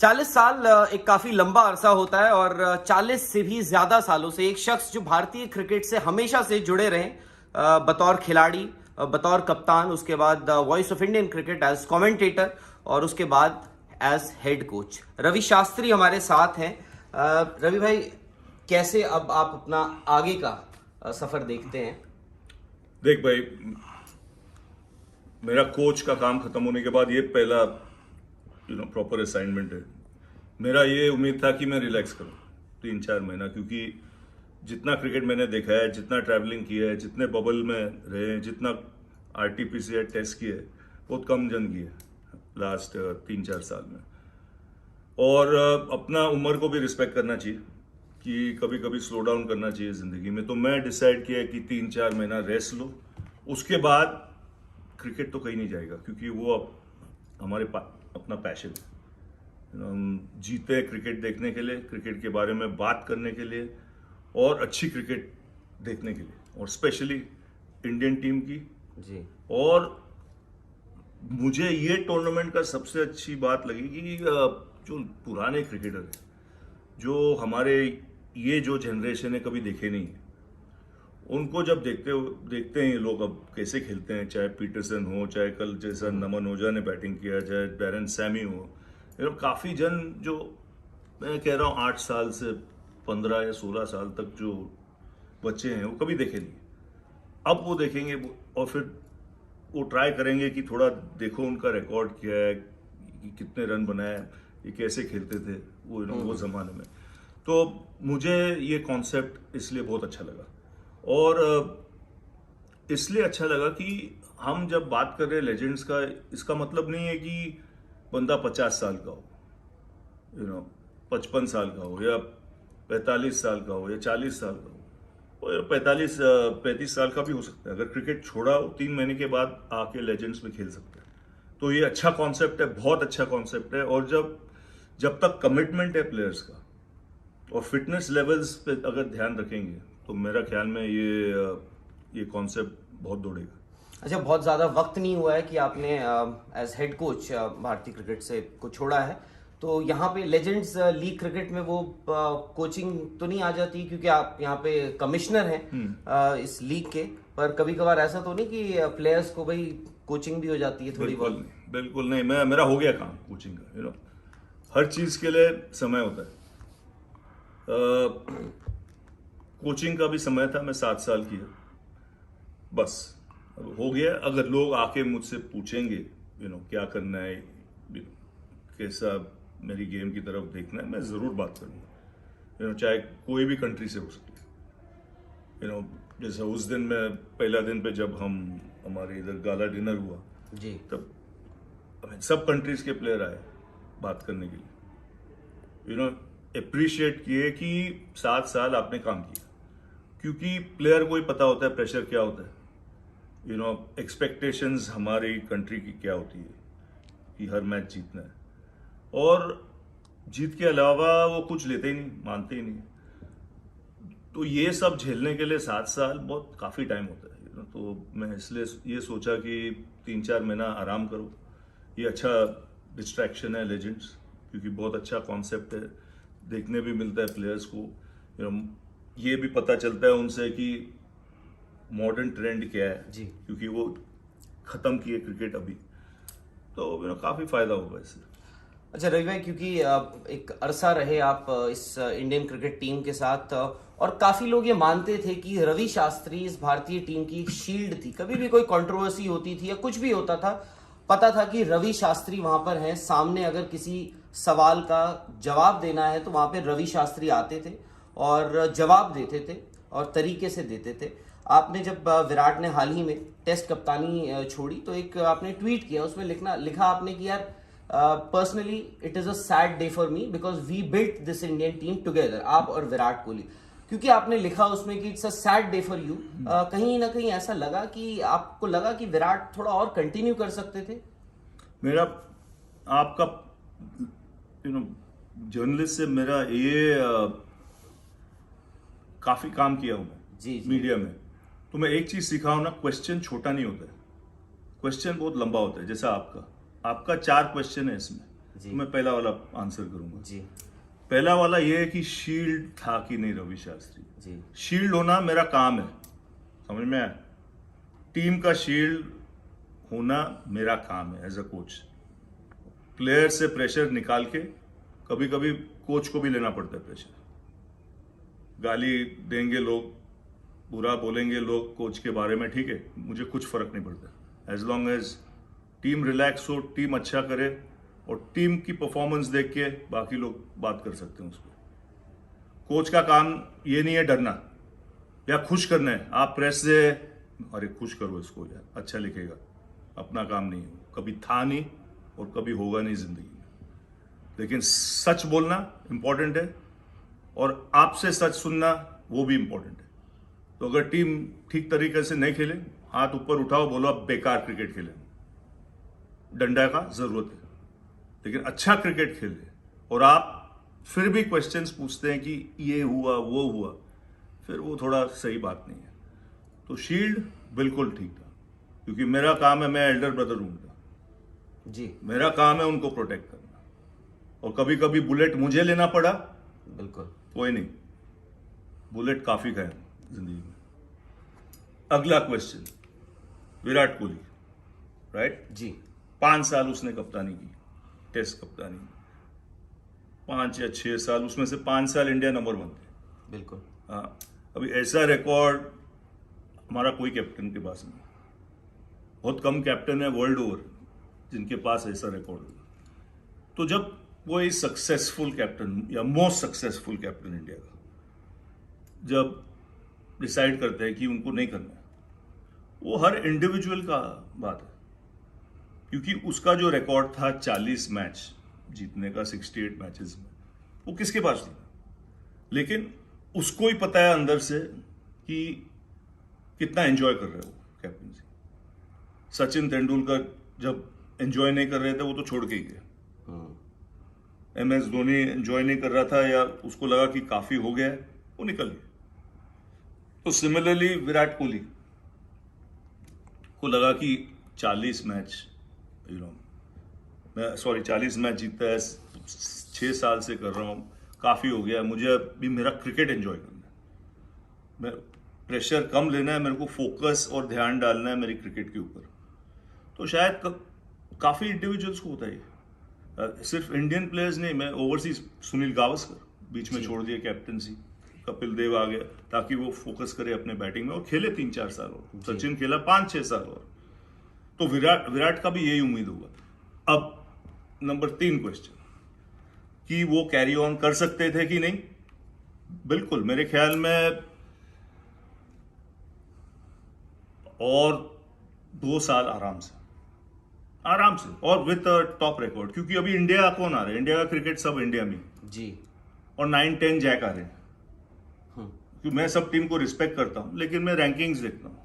40 साल एक काफी लंबा अरसा होता है और 40 से भी ज्यादा सालों से एक शख्स जो भारतीय क्रिकेट से हमेशा से जुड़े रहे, बतौर खिलाड़ी, बतौर कप्तान, उसके बाद voice of Indian cricket as commentator और उसके बाद as head coach, Ravi Shastri हमारे साथ हैं। रवि भाई, कैसे अब आप अपना आगे का सफर देखते हैं? देख भाई, मेरा कोच का काम खत्म होने के बाद ये पहला प्रॉपर असाइनमेंट है। मेरा ये उम्मीद था कि मैं रिलैक्स करूं 3-4 महीना, क्योंकि जितना क्रिकेट मैंने देखा है, जितना ट्रैवलिंग किया है, जितने बबल में रहे हैं, जितना आरटीपीसीआर टेस्ट किए, बहुत कम जन किए लास्ट 3-4 साल में। और अपना उम्र को भी रिस्पेक्ट करना चाहिए कि कभी कभी स्लो डाउन करना चाहिए जिंदगी में। तो मैं डिसाइड किया कि 3-4 महीना रेस्ट लो, उसके बाद क्रिकेट तो कहीं नहीं जाएगा, क्योंकि वो हमारे अपना पैशन है। हम जीते हैं क्रिकेट देखने के लिए, क्रिकेट के बारे में बात करने के लिए और अच्छी क्रिकेट देखने के लिए, और स्पेशली इंडियन टीम की जी। और मुझे ये टूर्नामेंट का सबसे अच्छी बात लगी कि जो पुराने क्रिकेटर हैं, जो हमारे ये जो जनरेशन है कभी देखे नहीं है, उनको जब देखते हैं ये लोग अब कैसे खेलते हैं, चाहे पीटरसन हो, चाहे कल जैसा नमन ओझा ने बैटिंग किया, चाहे डैरेन सैमी हो, काफ़ी जन जो मैं कह रहा हूँ 8 साल से 15 या 16 साल तक जो बच्चे हैं वो कभी देखे नहीं। अब वो देखेंगे और फिर वो ट्राई करेंगे कि थोड़ा देखो उनका रिकॉर्ड क्या है, कि कितने रन बनाए, ये कैसे खेलते थे वो ज़माने में। तो मुझे ये कॉन्सेप्ट इसलिए बहुत अच्छा लगा, और इसलिए अच्छा लगा कि हम जब बात कर रहे हैं लेजेंड्स का, इसका मतलब नहीं है कि बंदा 50 साल का हो, 55 साल का हो, या 45 साल का हो, या 40 साल का हो, और 35 साल का भी हो सकता है। अगर क्रिकेट छोड़ा हो 3 महीने के बाद आके लेजेंड्स में खेल सकता है। तो ये अच्छा कॉन्सेप्ट है, बहुत अच्छा कॉन्सेप्ट है। और जब तक कमिटमेंट है प्लेयर्स का और फिटनेस लेवल्स पे अगर ध्यान रखेंगे, तो मेरा ख्याल में ये कॉन्सेप्ट बहुत दौड़ेगा। अच्छा, बहुत ज़्यादा वक्त नहीं हुआ है कि आपने एज हेड कोच भारतीय क्रिकेट से को छोड़ा है, तो यहाँ पे लेजेंड्स लीग क्रिकेट में वो कोचिंग तो नहीं आ जाती, क्योंकि आप यहाँ पे कमिश्नर हैं इस लीग के, पर कभी कभार ऐसा तो नहीं कि प्लेयर्स को भाई कोचिंग भी हो जाती है थोड़ी बहुत? बिल्कुल नहीं, मेरा हो गया काम कोचिंग का। हर चीज़ के लिए समय होता है। कोचिंग का भी समय था, मैं 7 साल किया, बस अब हो गया। अगर लोग आके मुझसे पूछेंगे क्या करना है, कैसा मेरी गेम की तरफ देखना है, मैं ज़रूर बात करूँगा। चाहे कोई भी कंट्री से हो सकती है। जैसा उस दिन में पहला दिन पे जब हमारे इधर गाला डिनर हुआ जी, तब सब कंट्रीज के प्लेयर आए बात करने के लिए। अप्रिशिएट किए कि 7 साल आपने काम किया, क्योंकि प्लेयर को ही पता होता है प्रेशर क्या होता है, एक्सपेक्टेशंस हमारी कंट्री की क्या होती है कि हर मैच जीतना है, और जीत के अलावा वो कुछ लेते ही नहीं, मानते ही नहीं। तो ये सब झेलने के लिए 7 साल बहुत काफ़ी टाइम होता है। तो मैं इसलिए ये सोचा कि 3-4 महीना आराम करो। ये अच्छा डिस्ट्रैक्शन है लेजेंड्स, क्योंकि बहुत अच्छा कॉन्सेप्ट है, देखने भी मिलता है प्लेयर्स को। ये भी पता चलता है उनसे कि मॉडर्न ट्रेंड क्या है जी, क्योंकि वो खत्म किए क्रिकेट अभी। तो काफी फायदा होगा इससे। अच्छा रवि भाई, क्योंकि एक अरसा रहे आप इस इंडियन क्रिकेट टीम के साथ, और काफी लोग ये मानते थे कि रवि शास्त्री इस भारतीय टीम की एक शील्ड थी। कभी भी कोई कंट्रोवर्सी होती थी या कुछ भी होता था, पता था कि रवि शास्त्री वहां पर हैं सामने। अगर किसी सवाल का जवाब देना है तो वहां पे रवि शास्त्री आते थे और जवाब देते थे, और तरीके से देते थे। आपने जब विराट ने हाल ही में टेस्ट कप्तानी छोड़ी, तो एक आपने ट्वीट किया, उसमें लिखा आपने कि यार, personally it is a sad day for me because we built this Indian team together, आप और विराट कोहली। क्योंकि आपने लिखा उसमें कि it's a sad day for you, कहीं ना कहीं ऐसा लगा कि आपको लगा कि विराट थोड़ा और कंटिन्यू कर सकते थे? मेरा आपका जर्नलिस्ट से मेरा ये काफी काम किया हूं मैं जी, जी। मीडिया में। तो मैं एक चीज सीखा हूं ना, क्वेश्चन छोटा नहीं होता है, क्वेश्चन बहुत लंबा होता है। जैसा आपका 4 क्वेश्चन है इसमें, जी। तो मैं पहला वाला आंसर करूंगा। जी पहला वाला ये है कि शील्ड था कि नहीं रवि शास्त्री। जी शील्ड होना मेरा काम है, समझ में आया? टीम का शील्ड होना मेरा काम है एज अ कोच। प्लेयर से प्रेशर निकाल के, कभी कभी कोच को भी लेना पड़ता है प्रेशर। गाली देंगे लोग, बुरा बोलेंगे लोग कोच के बारे में, ठीक है, मुझे कुछ फर्क नहीं पड़ता as long as team relax हो, टीम अच्छा करे और टीम की परफॉर्मेंस देख के बाकी लोग बात कर सकते हैं उस पर। कोच का काम ये नहीं है डरना या खुश करना है। आप प्रेस से अरे खुश करो इसको यार, अच्छा लिखेगा, अपना काम नहीं है। कभी था नहीं और कभी होगा नहीं जिंदगी में, लेकिन सच बोलना इंपॉर्टेंट है और आपसे सच सुनना वो भी इंपॉर्टेंट है। तो अगर टीम ठीक तरीके से नहीं खेले, हाथ ऊपर उठाओ, बोलो आप बेकार क्रिकेट खेले, डंडा का जरूरत है, लेकिन अच्छा क्रिकेट खेले और आप फिर भी क्वेश्चंस पूछते हैं कि ये हुआ वो हुआ, फिर वो थोड़ा सही बात नहीं है। तो शील्ड बिल्कुल ठीक था, क्योंकि मेरा काम है, मैं एल्डर ब्रदर हूं उनका, जी मेरा काम है उनको प्रोटेक्ट करना। और कभी कभी बुलेट मुझे लेना पड़ा, बिल्कुल। कोई नहीं, बुलेट काफी खाए जिंदगी में। अगला क्वेश्चन, विराट कोहली, राइट? जी 5 साल उसने कप्तानी की, टेस्ट कप्तानी, 5 या 6 साल, उसमें से 5 साल इंडिया नंबर 1 थे। बिल्कुल। हाँ, अभी ऐसा रिकॉर्ड हमारा कोई कैप्टन के पास नहीं। बहुत कम कैप्टन है वर्ल्ड ओवर जिनके पास ऐसा रिकॉर्ड होगा। तो जब कोई सक्सेसफुल कैप्टन या मोस्ट सक्सेसफुल कैप्टन इंडिया का जब डिसाइड करते हैं कि उनको नहीं करना है, वो हर इंडिविजुअल का बात है, क्योंकि उसका जो रिकॉर्ड था 40 मैच जीतने का 68 मैचेस में, वो किसके पास नहीं था। लेकिन उसको ही पता है अंदर से कि कितना एंजॉय कर रहे हो कैप्टनसी। सचिन तेंदुलकर जब एंजॉय नहीं कर रहे थे, वो तो छोड़ के ही गए। MS धोनी एंजॉय नहीं कर रहा था या उसको लगा कि काफी हो गया है, वो निकल गया। तो सिमिलरली विराट कोहली को लगा कि 40 मैच, मैं 40 मैच जीता है, 6 साल से कर रहा हूं, काफी हो गया, मुझे अभी मेरा क्रिकेट एंजॉय करना है, मैं प्रेशर कम लेना है, मेरे को फोकस और ध्यान डालना है मेरी क्रिकेट के ऊपर। तो शायद काफी इंडिविजुअल्स को होता है, सिर्फ इंडियन प्लेयर्स नहीं। मैं ओवरसीज, सुनील गावस्कर बीच में छोड़ दिया कैप्टनसी, कपिल देव आ गया ताकि वो फोकस करे अपने बैटिंग में और खेले 3-4 साल और। सचिन खेला 5-6 साल और। तो विराट का भी यही उम्मीद होगा। अब नंबर 3 क्वेश्चन कि वो कैरी ऑन कर सकते थे कि नहीं। बिल्कुल, मेरे ख्याल में और 2 साल आराम से और विद टॉप रिकॉर्ड, क्योंकि अभी इंडिया कौन आ रहा है, इंडिया का क्रिकेट सब इंडिया में जी। और 9-10 जैक आ रहे हैं। क्योंकि मैं सब टीम को रिस्पेक्ट करता हूं, लेकिन मैं रैंकिंग्स देखता हूं,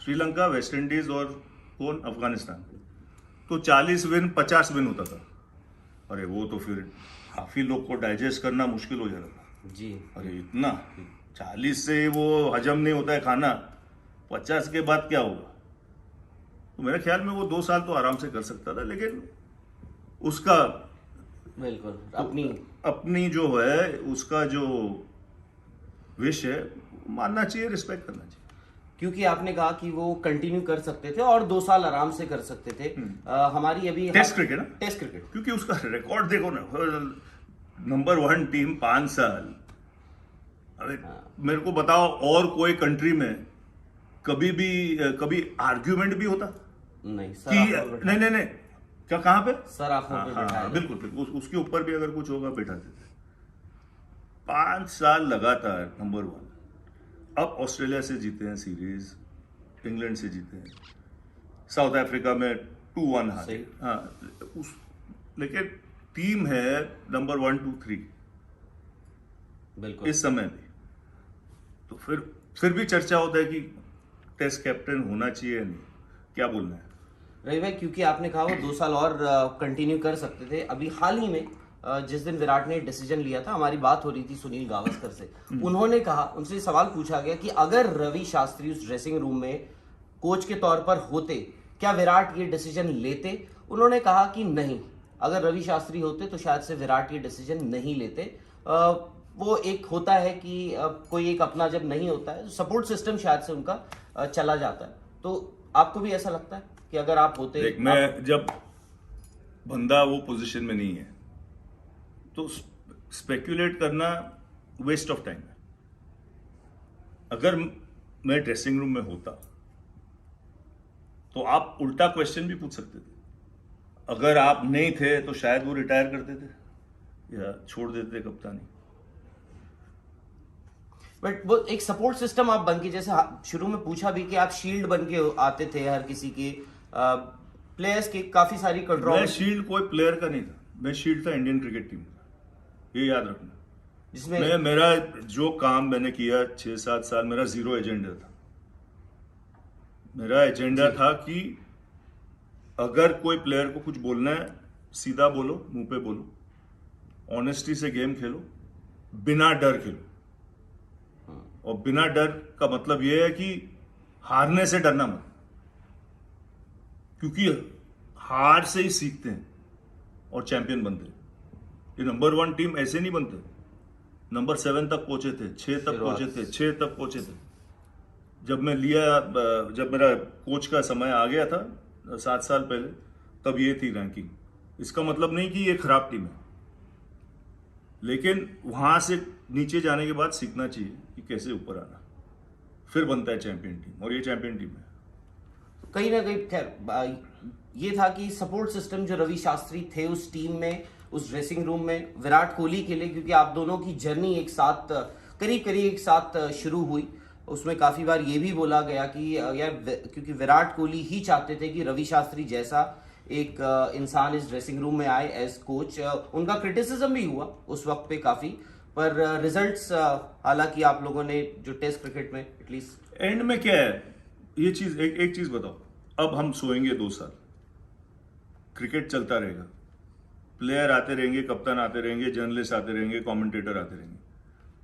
श्रीलंका, वेस्ट इंडीज और कौन, अफगानिस्तान। तो 40 विन 50 विन होता था। अरे वो तो फिर काफी लोग को डाइजेस्ट करना मुश्किल हो जाता था जी। अरे इतना 40 से वो हजम नहीं होता है खाना, 50 के बाद क्या होगा। तो मेरे ख्याल में वो 2 साल तो आराम से कर सकता था, लेकिन उसका बिल्कुल अपनी जो है, उसका जो विश है, मानना चाहिए, रिस्पेक्ट करना चाहिए। क्योंकि आपने कहा कि वो कंटिन्यू कर सकते थे और 2 साल आराम से कर सकते थे। हमारी अभी टेस्ट क्रिकेट ना, टेस्ट क्रिकेट, क्योंकि उसका रिकॉर्ड देखो ना, नंबर 1 टीम 5 साल। अरे मेरे को बताओ, और कोई कंट्री में कभी आर्ग्यूमेंट भी होता नहीं कि सर, नहीं क्या, कहां पे सर आंखों पे बिठाया हाँ, जाए। बिल्कुल उसके ऊपर भी अगर कुछ होगा बैठा देते। 5 साल लगातार नंबर 1। अब ऑस्ट्रेलिया से जीते हैं सीरीज, इंग्लैंड से जीते हैं, साउथ अफ्रीका में 2-1 हारे। हाँ, लेकिन टीम है नंबर 1, 2, 3 बिल्कुल इस समय भी। तो फिर भी चर्चा होता है कि टेस्ट कैप्टन होना चाहिए या नहीं, क्या बोलना है रवि भाई? क्योंकि आपने कहा वो 2 साल और कंटिन्यू कर सकते थे। अभी हाल ही में जिस दिन विराट ने डिसीजन लिया था, हमारी बात हो रही थी सुनील गावस्कर से, उन्होंने कहा, उनसे सवाल पूछा गया कि अगर रवि शास्त्री उस ड्रेसिंग रूम में कोच के तौर पर होते, क्या विराट ये डिसीजन लेते? उन्होंने कहा कि नहीं, अगर रवि शास्त्री होते तो शायद से विराट ये डिसीजन नहीं लेते। वो एक होता है कि कोई एक अपना जब नहीं होता है, सपोर्ट सिस्टम शायद से उनका चला जाता है। तो आपको भी ऐसा लगता है कि अगर आप होते? देख, मैं जब बंदा वो पोजीशन में नहीं है तो स्पेक्यूलेट करना वेस्ट ऑफ टाइम है। अगर मैं ड्रेसिंग रूम में होता तो आप उल्टा क्वेश्चन भी पूछ सकते थे। अगर आप नहीं थे तो शायद वो रिटायर कर देते या छोड़ देते कप्तानी। बट वो एक सपोर्ट सिस्टम आप बन के, जैसे शुरू में पूछा भी कि आप शील्ड बन के आते थे हर किसी के प्लेयर्स के, काफी सारी मैं कंट्रोवर्सी शील्ड कोई प्लेयर का नहीं था, मैं शील्ड था इंडियन क्रिकेट टीम का, ये याद रखना। जिसमें मेरा जो काम मैंने किया 6-7 साल, मेरा जीरो एजेंडा था। मेरा एजेंडा था कि अगर कोई प्लेयर को कुछ बोलना है, सीधा बोलो, मुंह पे बोलो, ऑनेस्टी से गेम खेलो, बिना डर खेलो। और बिना डर का मतलब यह है कि हारने से डरना मत, क्योंकि हार से ही सीखते हैं और चैंपियन बनते हैं। ये नंबर 1 टीम ऐसे नहीं बनते। नंबर 7 तक पहुंचे थे, 6 तक पहुंचे थे, 6 तक पहुंचे थे। जब मेरा कोच का समय आ गया था 7 साल पहले, तब ये थी रैंकिंग। इसका मतलब नहीं कि ये खराब टीम है, लेकिन वहां से नीचे जाने के बाद सीखना चाहिए कि कैसे ऊपर आना, फिर बनता है चैंपियन टीम, और ये चैंपियन टीम है। कहीं ना कहीं खैर ये था कि सपोर्ट सिस्टम जो रवि शास्त्री थे उस टीम में, उस ड्रेसिंग रूम में, विराट कोहली के लिए, क्योंकि आप दोनों की जर्नी एक साथ करीब करीब एक साथ शुरू हुई। उसमें काफी बार ये भी बोला गया कि यार क्योंकि विराट कोहली ही चाहते थे कि रवि शास्त्री जैसा एक इंसान इस ड्रेसिंग रूम में आए एज कोच। उनका क्रिटिसिज्म भी हुआ उस वक्त पे काफी, पर रिजल्ट्स हालांकि आप लोगों ने जो टेस्ट क्रिकेट में एटलीस्ट एंड में क्या है, ये चीज एक चीज बताओ, अब हम सोएंगे 2 साल, क्रिकेट चलता रहेगा, प्लेयर आते रहेंगे, कप्तान आते रहेंगे, जर्नलिस्ट आते रहेंगे, कमेंटेटर आते रहेंगे।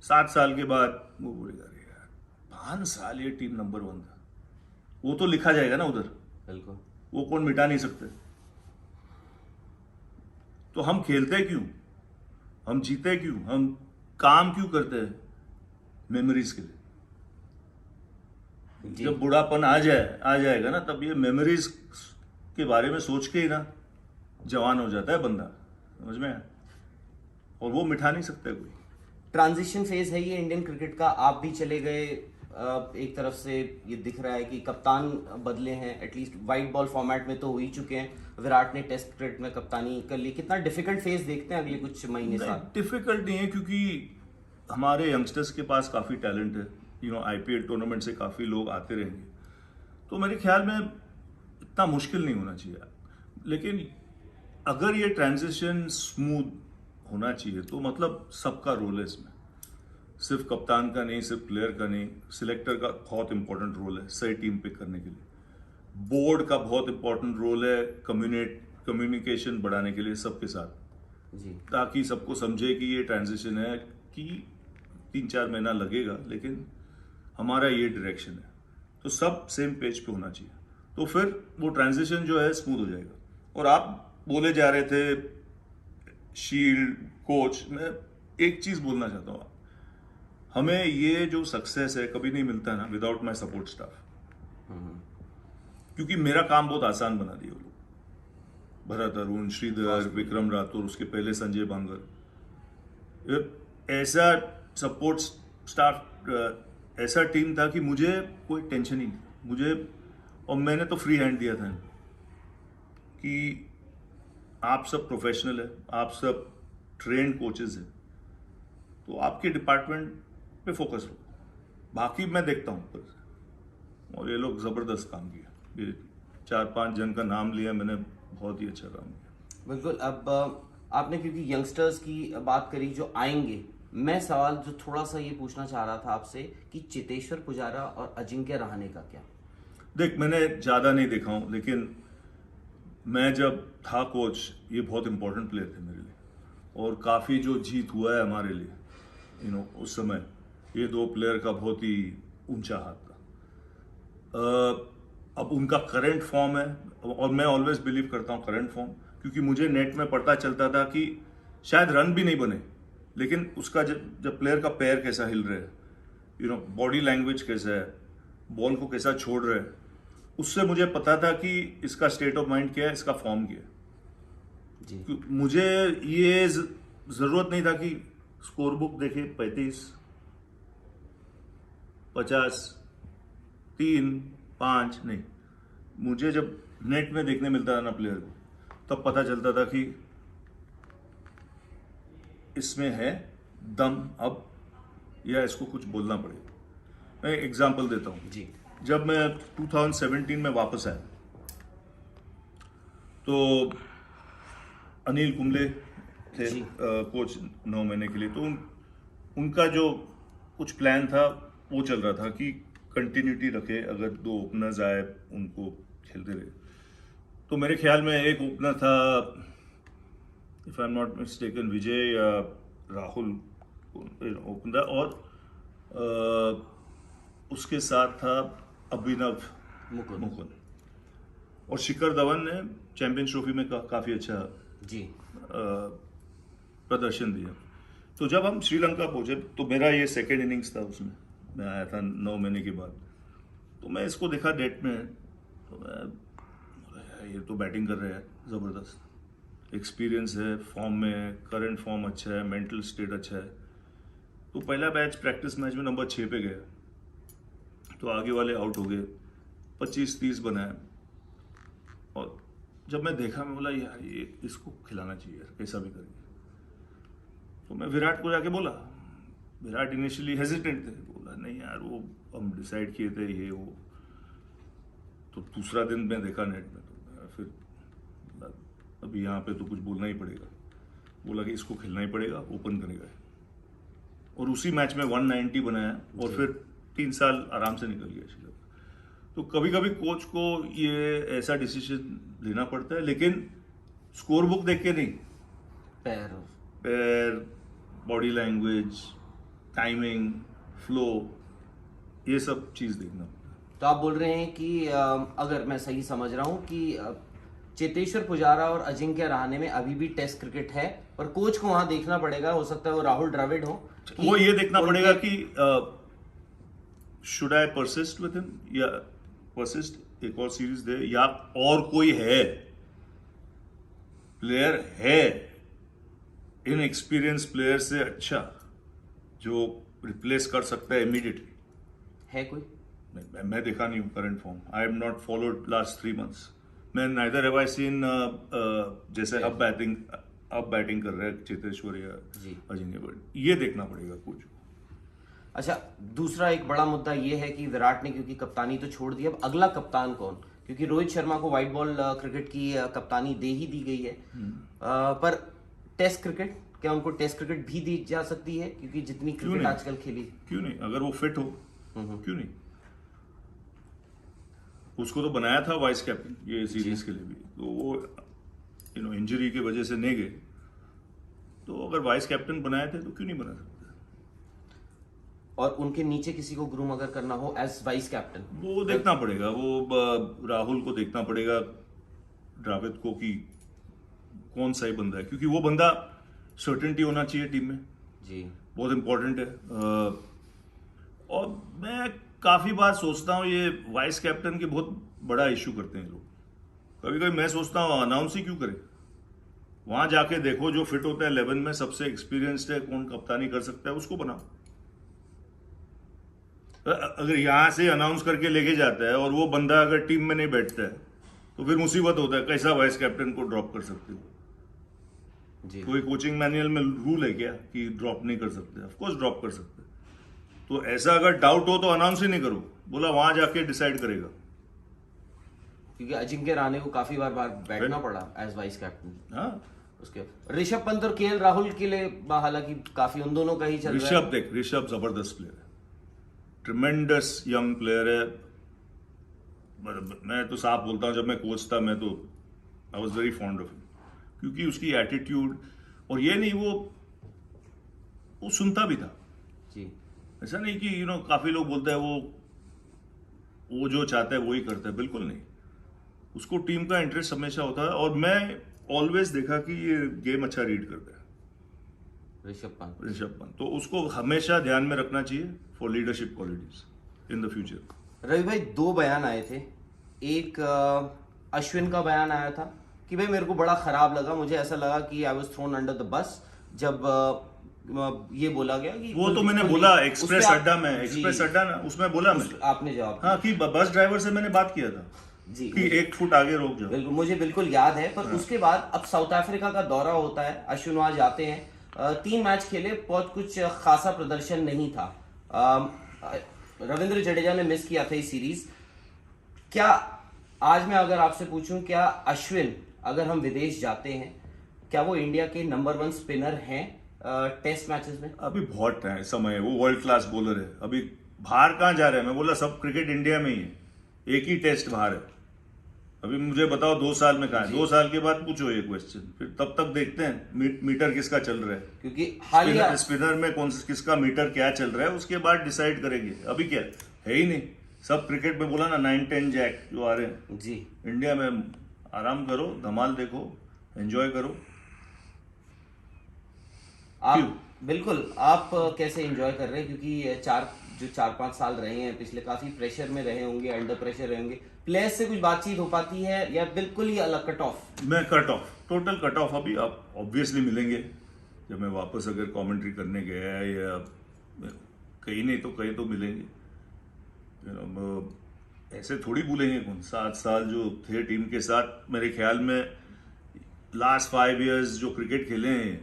7 साल के बाद वो बोलेगा, अरे यार 5 साल ये टीम नंबर 1 था। वो तो लिखा जाएगा ना उधर, बिल्कुल वो कौन मिटा नहीं सकते। तो हम खेलते क्यों, हम जीते क्यों, हम काम क्यों करते हैं? मेमोरीज के लिए। जी। जब बुढ़ापन आ जाएगा ना, तब ये मेमोरीज के बारे में सोच के ही ना जवान हो जाता है बंदा, समझ में आया? और वो मिटा नहीं सकता कोई। ट्रांजिशन फेज है ये इंडियन क्रिकेट का। आप भी चले गए, एक तरफ से ये दिख रहा है कि कप्तान बदले हैं, एटलीस्ट वाइट बॉल फॉर्मेट में तो हो ही चुके हैं। विराट ने टेस्ट क्रिकेट में कप्तानी कर ली। कितना डिफिकल्ट फेज देखते हैं अगले कुछ महीने साल? डिफिकल्ट नहीं है, क्योंकि हमारे यंगस्टर्स के पास काफी टैलेंट है। आईपीएल टूर्नामेंट से काफी लोग आते रहेंगे, तो मेरे ख्याल में इतना मुश्किल नहीं होना चाहिए। लेकिन अगर ये ट्रांजिशन स्मूथ होना चाहिए, तो मतलब सबका रोल है इसमें, सिर्फ कप्तान का नहीं, सिर्फ प्लेयर का नहीं, सिलेक्टर का बहुत इंपॉर्टेंट रोल है सही टीम पिक करने के लिए। बोर्ड का बहुत इंपॉर्टेंट रोल है कम्युनिकेशन बढ़ाने के लिए सबके साथ जी। ताकि सबको समझे कि ये ट्रांजिशन है, कि 3-4 महीना लगेगा, लेकिन हमारा ये डायरेक्शन है। तो सब सेम पेज पे होना चाहिए, तो फिर वो ट्रांजिशन जो है स्मूथ हो जाएगा। और आप बोले जा रहे थे शील्ड कोच, मैं एक चीज बोलना चाहता हूँ, हमें ये जो सक्सेस है कभी नहीं मिलता ना विदाउट माय सपोर्ट स्टाफ। क्योंकि मेरा काम बहुत आसान बना दिया वो लोग, भरत अरुण, श्रीधर, विक्रम राठौर, उसके पहले संजय बांगर, ऐसा सपोर्ट स्टाफ, ऐसा टीम था कि मुझे कोई टेंशन ही नहीं मुझे। और मैंने तो फ्री हैंड दिया था कि आप सब प्रोफेशनल है, आप सब ट्रेंड कोचेस हैं, तो आपके डिपार्टमेंट पे फोकस लो, बाकी मैं देखता हूँ ऊपर से। और ये लोग जबरदस्त काम किया, ये 4-5 जन का नाम लिया मैंने, बहुत ही अच्छा काम किया। बिल्कुल। अब आपने क्योंकि यंगस्टर्स की बात करी जो आएंगे, मैं सवाल जो थोड़ा सा ये पूछना चाह रहा था आपसे कि चेतेश्वर पुजारा और अजिंक्य रहाणे का क्या? देख, मैंने ज्यादा नहीं देखा हूँ, लेकिन मैं जब था कोच, ये बहुत इंपॉर्टेंट प्लेयर थे मेरे लिए, और काफी जो जीत हुआ है हमारे लिए उस समय, ये 2 प्लेयर का बहुत ही ऊंचा हाथ था। अब उनका करंट फॉर्म है, और मैं ऑलवेज बिलीव करता हूँ करंट फॉर्म क्योंकि मुझे नेट में पता चलता था कि शायद रन भी नहीं बने, लेकिन उसका जब प्लेयर का पैर कैसा हिल रहा है, बॉडी लैंग्वेज कैसा है, बॉल को कैसा छोड़ रहा है, उससे मुझे पता था कि इसका स्टेट ऑफ माइंड क्या है, इसका फॉर्म क्या है। जी मुझे ये जरूरत नहीं था कि स्कोर बुक देखे 35, 50, 3, 5 नहीं। मुझे जब नेट में देखने मिलता था ना प्लेयर को, तब पता चलता था कि इसमें है दम अब, या इसको कुछ बोलना पड़ेगा। मैं एग्जांपल देता हूँ। जी जब मैं 2017 में वापस आया तो अनिल कुंबले थे जी। कोच 9 महीने के लिए। तो उनका जो कुछ प्लान था वो चल रहा था कि कंटिन्यूटी रखे, अगर 2 ओपनर्स आए उनको खेलते रहे। तो मेरे ख्याल में एक ओपनर था, if I am not mistaken, Vijay या राहुल ओपनर, और उसके साथ था अभिनव मुकुंद, और शिखर धवन ने चैंपियंस ट्रॉफी में काफी अच्छा जी प्रदर्शन दिया। तो जब हम श्रीलंका पहुंचे तो मेरा ये सेकेंड इनिंग्स था, उसमें मैं आया था 9 महीने के बाद। तो मैं इसको देखा डेट में, तो मैं ये तो बैटिंग कर रहे हैं ज़बरदस्त, एक्सपीरियंस है, फॉर्म में है, करंट फॉर्म अच्छा है, मेंटल स्टेट अच्छा है। तो पहला मैच, प्रैक्टिस मैच में नंबर 6 पे गया, तो आगे वाले आउट हो गए, 25-30 बनाया। और जब मैं देखा, मैं बोला यार ये इसको खिलाना चाहिए यार, कैसा भी करके। तो मैं विराट को जाके बोला, विराट इनिशियली हेजिटेंट थे, बोला नहीं यार वो हम डिसाइड किए थे ये वो। तो दूसरा दिन मैं देखा नेट में, तो मैं फिर अभी यहाँ पे तो कुछ बोलना ही पड़ेगा। बोला कि इसको खेलना ही पड़ेगा, ओपन करेगा। और उसी मैच में 190 बनाया, और फिर 3 साल आराम से निकल गया श्रीलंका। तो कभी कभी कोच को ये ऐसा डिसीजन लेना पड़ता है, लेकिन स्कोर बुक देख के नहीं, पैर, बॉडी लैंग्वेज, टाइमिंग, फ्लो, ये सब चीज देखना। तो आप बोल रहे हैं कि अगर मैं सही समझ रहा हूं कि चेतेश्वर पुजारा और अजिंक्य रहाणे में अभी भी टेस्ट क्रिकेट है, पर कोच को वहां देखना पड़ेगा, हो सकता है वो राहुल द्रविड़ हो, वो ये देखना पड़ेगा कि should I persist with him, या परसिस्ट एक और सीरीज दे, या और कोई है प्लेयर है इन एक्सपीरियंस प्लेयर से अच्छा जो रिप्लेस कर सकता है इमीडिएटली। है कोई? मैं देखा नहीं हूँ current form, I am not followed last 3 months। मैं नाइदर हैव आई सीन जैसे अब बैटिंग कर रहे हैं चेतेश्वर या अजिंक्य, बट ये देखना पड़ेगा कुछ। अच्छा, दूसरा एक बड़ा मुद्दा ये है कि विराट ने क्योंकि कप्तानी तो छोड़ दी, अब अगला कप्तान कौन? क्योंकि रोहित शर्मा को व्हाइट बॉल क्रिकेट की कप्तानी दे ही दी गई है, पर टेस्ट क्रिकेट, क्या उनको टेस्ट क्रिकेट भी दी जा सकती है? क्योंकि जितनी क्रिकेट आजकल खेली, क्यों नहीं, अगर वो फिट हो क्यों नहीं। उसको तो बनाया था वाइस कैप्टन ये सीरीज के लिए भी, तो वो इंजरी की वजह से नहीं गए। तो अगर वाइस कैप्टन बनाए थे तो क्यों नहीं बना सकते। और उनके नीचे किसी को ग्रूम अगर करना हो एज वाइस कैप्टन, वो देखना पड़ेगा, वो राहुल को देखना पड़ेगा, द्रविड़ को, कि कौन सही बंदा है, क्योंकि वो बंदा सर्टेनिटी होना चाहिए टीम में जी, बहुत इंपॉर्टेंट है। और मैं काफी बार सोचता हूँ ये वाइस कैप्टन के बहुत बड़ा इश्यू करते हैं लोग। कभी कभी मैं सोचता हूँ अनाउंस ही क्यों करे, वहां जाके देखो जो फिट होता है 11 में, सबसे एक्सपीरियंस्ड है, कौन कप्तानी कर सकता है उसको बनाओ। अगर यहां से अनाउंस करके लेके जाता है और वो बंदा अगर टीम में नहीं बैठता है तो फिर मुसीबत होता है, कैसा वाइस कैप्टन को ड्रॉप कर सकते हो जी। कोई कोचिंग मैनुअल में रूल है क्या कि ड्रॉप नहीं कर सकते? ऑफ कोर्स ड्रॉप कर सकते। तो ऐसा अगर डाउट हो तो अनाउंस ही नहीं करो, बोला वहां जाके डिसाइड करेगा। क्योंकि अजिंक्य रहाणे को काफी बार बैठना पड़ा एज वाइस कैप्टन। हाँ, उसके ऋषभ पंत और केएल राहुल के लिए हालांकि काफी उन दोनों का ही चल रहा है। ऋषभ जबरदस्त प्लेयर है, ट्रिमेंडस यंग प्लेयर है। मैं तो साफ बोलता हूँ, जब मैं कोच था मैं तो I was very fond of him, क्योंकि उसकी एटीट्यूड, और ये नहीं वो सुनता भी था जी। ऐसा नहीं कि काफी लोग बोलते हैं वो जो चाहता है वो ही करता है, बिल्कुल नहीं। उसको टीम का इंटरेस्ट हमेशा होता है। और मैं ऑलवेज देखा कि ये गेम अच्छा रीड करता है ऋषभ पंत। ऋषभ पंत, तो उसको हमेशा ध्यान में रखना चाहिए for leadership qualities in the future. Ravi भाई, दो बयान आए थे। एक अश्विन का बयान आया था कि भाई मेरे को बड़ा खराब लगा, मुझे ऐसा लगा कि I was thrown under the bus जब ये बोला गया कि वो तो मैंने कुलदीप बोला को एक्सप्रेस उस पे अड्डा में, जी, एक्सप्रेस अड्डा ना, उसमें बोला मैं। आपने जवाब हाँ, कि बस ड्राइवर से मैंने बात किया था जी कि 1 फुट आगे रोक जाओ। बिल्कुल, मुझे बिल्कुल याद है। पर उसके बाद अब साउथ अफ्रीका का दौरा होता है, अश्विन वहां जाते हैं, 3 मैच खेले, बहुत कुछ खासा प्रदर्शन नहीं था। रविंद्र जडेजा ने मिस किया था इस सीरीज। क्या आज मैं अगर आपसे पूछूं, क्या अश्विन अगर हम विदेश जाते हैं, क्या वो इंडिया के नंबर 1 स्पिनर हैं टेस्ट मैचेस में? अभी बहुत समय है, वो वर्ल्ड क्लास बॉलर है। अभी बाहर कहाँ जा रहे हैं? मैं बोला सब क्रिकेट इंडिया में ही है, एक ही टेस्ट बाहर है। अभी मुझे बताओ 2 साल में कहाँ है? 2 साल के बाद पूछो ये क्वेश्चन, फिर तब तक देखते हैं मीटर किसका चल रहा है, क्योंकि हालिया स्पिनर में किसका मीटर क्या चल रहा है, उसके बाद डिसाइड करेंगे। अभी क्या है ही नहीं, सब क्रिकेट में बोला ना 9-10 जैक जो आ रहे हैं जी। इंडिया में। आराम करो, धमाल देखो, एंजॉय करो। आप बिल्कुल, आप कैसे एंजॉय कर रहे हैं? क्योंकि 4-5 साल रहे हैं पिछले, काफी प्रेशर में रहे होंगे, अंडर प्रेशर रहे होंगे। प्लेयर्स से कुछ बातचीत हो पाती है या बिल्कुल ही अलग कट ऑफ? मैं cut off, total cut off. अभी आप ऑब्वियसली मिलेंगे जब मैं वापस अगर कमेंट्री करने गया या कहीं नहीं तो कहीं तो मिलेंगे। ऐसे थोड़ी भूलेंगे कौन। 7 साल जो थे टीम के साथ, मेरे ख्याल में लास्ट 5 इयर्स जो क्रिकेट खेले हैं,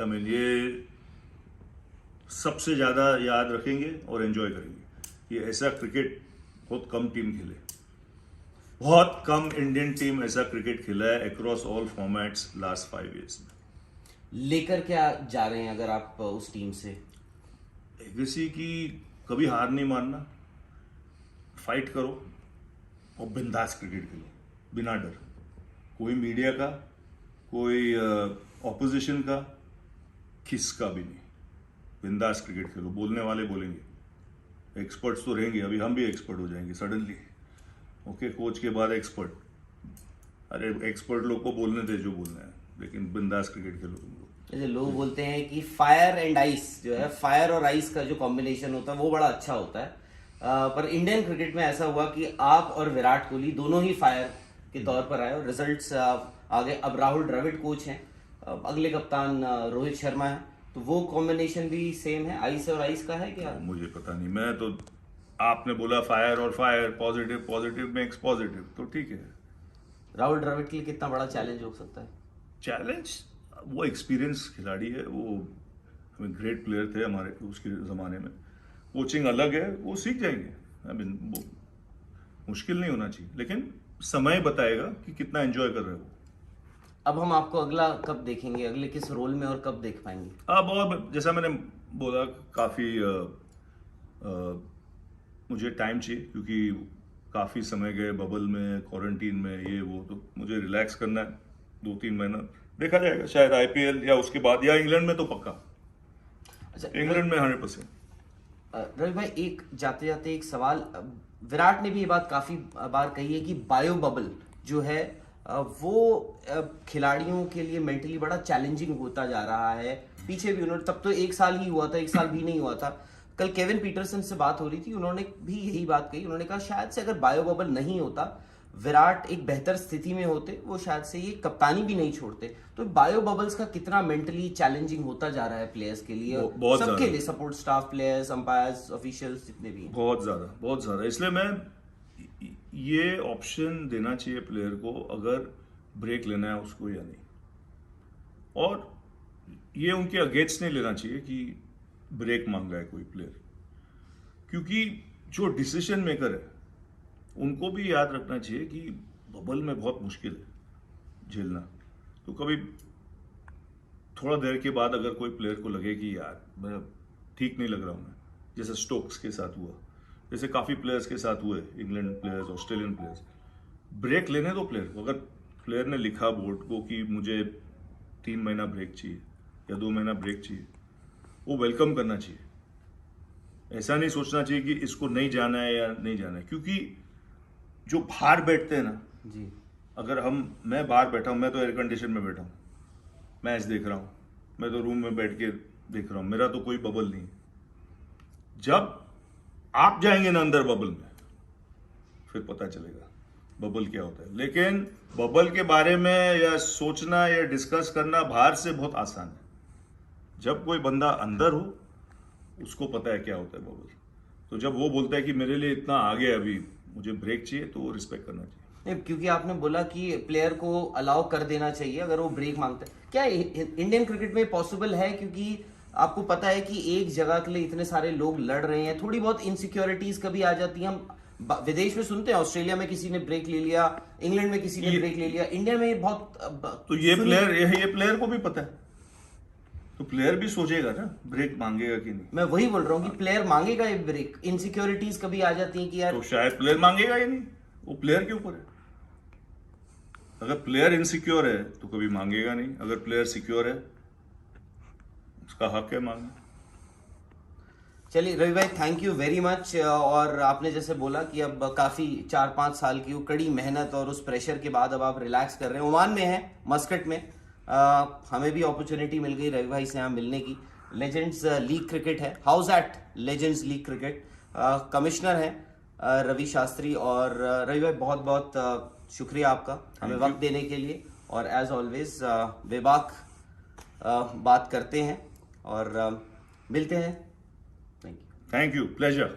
आई मीन ये सबसे ज्यादा याद रखेंगे और एंजॉय करेंगे। ये ऐसा क्रिकेट बहुत कम टीम खेले, बहुत कम इंडियन टीम ऐसा क्रिकेट खेला है across all formats last 5 years में। लेकर क्या जा रहे हैं अगर आप उस टीम से? लेगेसी की कभी हार नहीं मानना, फाइट करो और बिंदास क्रिकेट खेलो बिना डर। कोई मीडिया का, कोई ऑपोजिशन का, किसका भी नहीं। बिंदास क्रिकेट खेलो। बोलने वाले बोलेंगे, एक्सपर्ट्स तो रहेंगे, अभी हम भी एक्सपर्ट हो जाएंगे सडनली। ओके, कोच के बाद एक्सपर्ट। अरे एक्सपर्ट लोग को बोलने दे जो बोलना है, लेकिन बिंदास क्रिकेट खेलो तुम लोग। जैसे लोग बोलते हैं कि फायर एंड आइस जो है, फायर और आइस का जो कॉम्बिनेशन होता है वो बड़ा अच्छा होता है। पर इंडियन क्रिकेट में ऐसा हुआ कि आप और विराट कोहली दोनों ही फायर के तौर पर आए और रिजल्ट्स आगे। अब राहुल द्रविड़ कोच हैं, अगले कप्तान रोहित शर्मा है, तो वो कॉम्बिनेशन भी सेम है, आइस और आइस का है क्या? मुझे पता नहीं, मैं तो, आपने बोला फायर और fire, positive positive makes positive, तो ठीक है। राहुल द्रविड़ के लिए कितना बड़ा चैलेंज हो सकता है? चैलेंज, वो एक्सपीरियंस खिलाड़ी है, वो हमें ग्रेट प्लेयर थे हमारे उसके ज़माने में। कोचिंग अलग है, वो सीख जाएंगे। आई मीन वो मुश्किल नहीं होना चाहिए, लेकिन समय बताएगा कि कितना एंजॉय कर रहे हो। अब हम आपको अगला कब देखेंगे, अगले किस रोल में और कब देख पाएंगे? अब और जैसा मैंने बोला, काफ़ी मुझे टाइम चाहिए, क्योंकि काफ़ी समय गए बबल में, क्वारंटीन में, ये वो, तो मुझे रिलैक्स करना है 2-3 महीना। देखा जाएगा, शायद आईपीएल या उसके बाद, या इंग्लैंड में तो पक्का। अच्छा, इंग्लैंड में 100%। रवि भाई, एक जाते जाते एक सवाल, विराट ने भी ये बात काफी बार कही है कि बायो बबल जो है वो खिलाड़ियों के लिए मेंटली बड़ा चैलेंजिंग होता जा रहा है। पीछे भी उन्होंने, तब तो 1 साल ही हुआ था, 1 साल भी नहीं हुआ था। कल केविन पीटरसन से बात हो रही थी, उन्होंने भी यही बात कही। उन्होंने कहा शायद से अगर बायो बबल नहीं होता, विराट एक बेहतर स्थिति में होते, वो शायद से ये कप्तानी भी नहीं छोड़ते। तो बायो बबल्स का कितना मेंटली चैलेंजिंग होता जा रहा है प्लेयर्स के लिए, बहुत सबके ज्यादा। लिए, support staff, players, umpires, officials, जितने भी हैं। बहुत ज़्यादा। इसलिए मैं ये ऑप्शन देना चाहिए प्लेयर को, अगर ब्रेक लेना है उसको या नहीं। और ये उनके अगेंस्ट नहीं लेना चाहिए कि ब्रेक मांगा है कोई प्लेयर, क्योंकि जो डिसीजन मेकर है उनको भी याद रखना चाहिए कि बबल में बहुत मुश्किल है झेलना। तो कभी थोड़ा देर के बाद अगर कोई प्लेयर को लगे कि यार मैं ठीक नहीं लग रहा हूँ, मैं, जैसे स्टोक्स के साथ हुआ, जैसे काफ़ी प्लेयर्स के साथ हुए, England players, Australian players, break लेने दो प्लेयर को। अगर प्लेयर ने लिखा बोर्ड को कि मुझे 3 महीना ब्रेक चाहिए या 2 महीना ब्रेक चाहिए, वो वेलकम करना चाहिए। ऐसा नहीं सोचना चाहिए कि इसको नहीं जाना है या नहीं जाना है, क्योंकि जो बाहर बैठते हैं ना, जी, अगर मैं बाहर बैठा हूँ, मैं तो एयर कंडीशन में बैठा हूँ, मैच देख रहा हूँ, मैं तो रूम में बैठ के देख रहा हूँ, मेरा तो कोई बबल नहीं है। जब आप जाएंगे ना अंदर बबल में, फिर पता चलेगा बबल क्या होता है। लेकिन बबल के बारे में या सोचना या डिस्कस करना बाहर से बहुत आसान है। जब कोई बंदा अंदर हो, उसको पता है क्या होता है बबल। तो जब वो बोलता है कि मेरे लिए इतना आगे है अभी, मुझे ब्रेक चाहिए, तो वो रिस्पेक्ट करना चाहिए। नहीं, क्योंकि आपने बोला कि प्लेयर को अलाउ कर देना चाहिए अगर वो ब्रेक मांगता है। क्या इंडियन क्रिकेट में पॉसिबल है? क्योंकि आपको पता है कि एक जगह के लिए इतने सारे लोग लड़ रहे हैं, थोड़ी बहुत इनसिक्योरिटीज कभी आ जाती हैं। हम विदेश में सुनते हैं, ऑस्ट्रेलिया में किसी ने ब्रेक ले लिया, इंग्लैंड में किसी ने ब्रेक ले लिया, इंडिया में बहुत तो ये प्लेयर को भी पता है, तो प्लेयर भी सोचेगा ना ब्रेक मांगेगा कि नहीं। मैं वही बोल रहा हूँ कि प्लेयर मांगेगा ये ब्रेक। इनसिक्योरिटीज कभी आ जाती हैं कि यार, तो शायद प्लेयर मांगेगा ही नहीं, वो प्लेयर के ऊपर है। अगर प्लेयर इनसिक्योर है तो कभी मांगेगा नहीं, अगर प्लेयर सिक्योर है उसका हक है मांगना। चलिए रवि भाई, थैंक यू वेरी मच। और आपने जैसे बोला कि अब काफ़ी 4-5 साल की वो कड़ी मेहनत और उस प्रेशर के बाद अब आप रिलैक्स कर रहे हैं, ओमान में हैं, मस्कट में। हमें भी अपॉर्चुनिटी मिल गई रवि भाई से यहाँ मिलने की। लेजेंड्स लीग क्रिकेट है, house at legends league cricket, commissioner हैं रवि शास्त्री। और रवि भाई, बहुत बहुत शुक्रिया आपका हमें वक्त देने के लिए। और एज ऑलवेज बेबाक बात करते हैं और मिलते हैं। Thank you, pleasure.